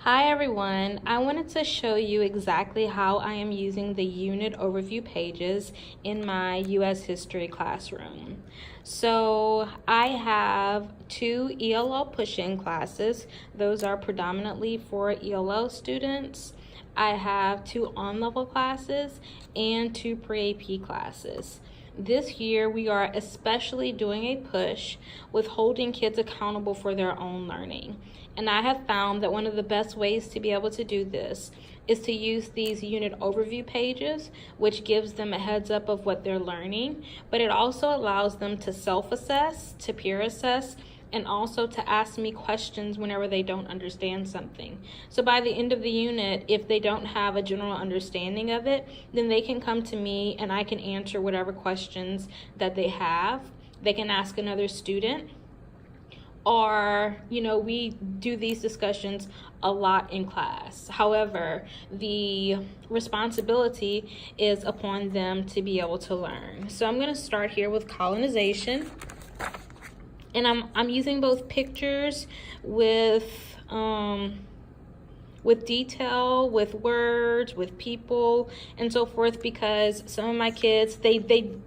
Hi everyone, I wanted to show you exactly how I am using the unit overview pages in my US history classroom. So I have two ELL push-in classes. Those are predominantly for ELL students. I have two on-level classes and two pre-AP classes. This year, we are especially doing a push with holding kids accountable for their own learning. And I have found that one of the best ways to be able to do this is to use these unit overview pages, which gives them a heads up of what they're learning, but it also allows them to self-assess, to peer assess, and also to ask me questions whenever they don't understand something. So by the end of the unit, if they don't have a general understanding of it, then they can come to me and I can answer whatever questions that they have. They can ask another student, or we do these discussions a lot in class. However, the responsibility is upon them to be able to learn. So I'm going to start here with colonization. And I'm using both pictures with detail, with words, with people, and so forth, because some of my kids,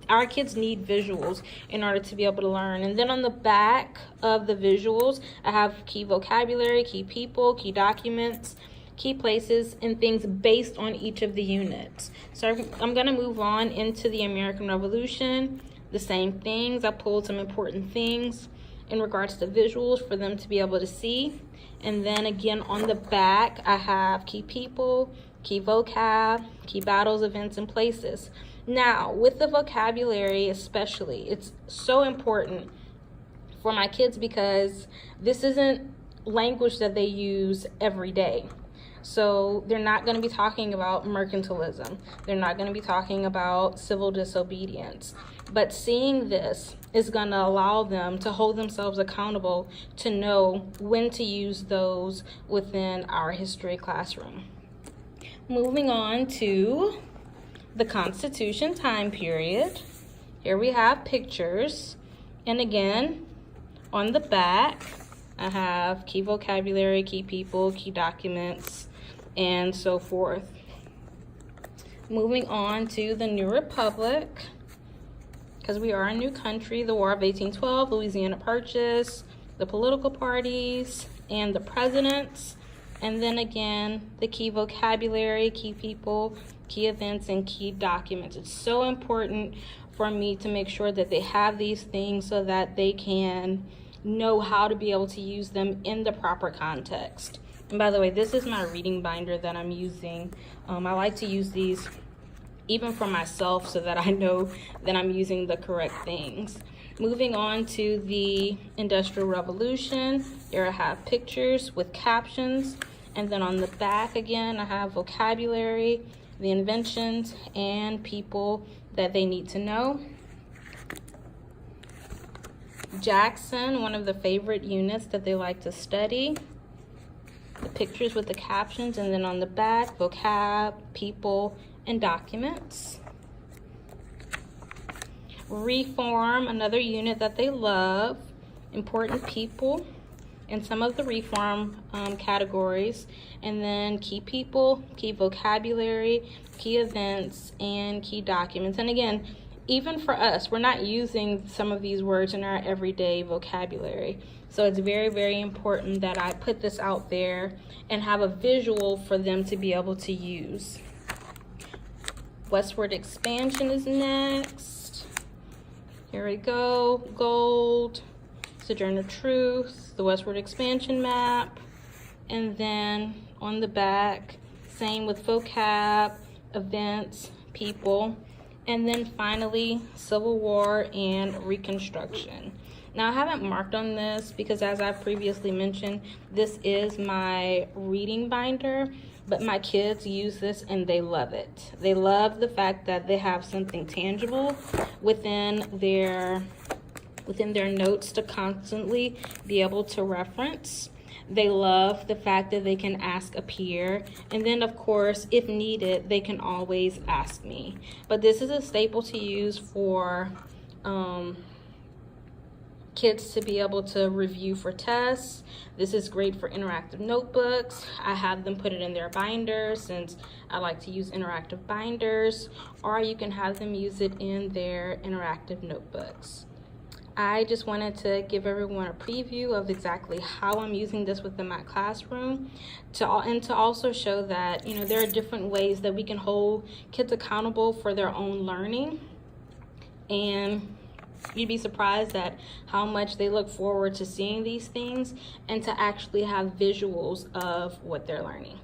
our kids need visuals in order to be able to learn. And then on the back of the visuals, I have key vocabulary, key people, key documents, key places, and things based on each of the units. So I'm going to move on into the American Revolution. The same things. I pulled some important things in regards to visuals for them to be able to see. And then again on the back, I have key people, key vocab, key battles, events, and places. Now, with the vocabulary especially, it's so important for my kids because this isn't language that they use every day. So they're not going to be talking about mercantilism. They're not going to be talking about civil disobedience. But seeing this is going to allow them to hold themselves accountable to know when to use those within our history classroom. Moving on to the Constitution time period. Here we have pictures. And again, on the back, I have key vocabulary, key people, key documents, and so forth. Moving on to the New Republic, because we are a new country, the War of 1812, Louisiana Purchase, the political parties, and the presidents. And then again, the key vocabulary, key people, key events, and key documents. It's so important for me to make sure that they have these things so that they can know how to be able to use them in the proper context. And by the way, this is my reading binder that I'm using. I like to use these even for myself so that I know that I'm using the correct things. Moving on to the Industrial Revolution, here I have pictures with captions. And then on the back again, I have vocabulary, the inventions, and people that they need to know. Jackson, one of the favorite units that they like to study. The pictures with the captions, and then on the back, vocab, people, and documents. Reform, another unit that they love. Important people, and some of the reform categories. And then key people, key vocabulary, key events, and key documents. And again, even for us, we're not using some of these words in our everyday vocabulary. So it's very, very important that I put this out there and have a visual for them to be able to use. Westward expansion is next. Here we go. Gold, Sojourner Truth, the westward expansion map. And then on the back, same with vocab, events, people. And then finally, Civil War and Reconstruction. Now, I haven't marked on this because, as I previously mentioned, this is my reading binder, but my kids use this and they love it. They love the fact that they have something tangible within their notes to constantly be able to reference. They love the fact that they can ask a peer, and then of course, if needed, they can always ask me. But this is a staple to use for kids to be able to review for tests. This is great for interactive notebooks. I have them put it in their binders since I like to use interactive binders, or you can have them use it in their interactive notebooks. I just wanted to give everyone a preview of exactly how I'm using this within my classroom to also show that, you know, there are different ways that we can hold kids accountable for their own learning. And you'd be surprised at how much they look forward to seeing these things and to actually have visuals of what they're learning.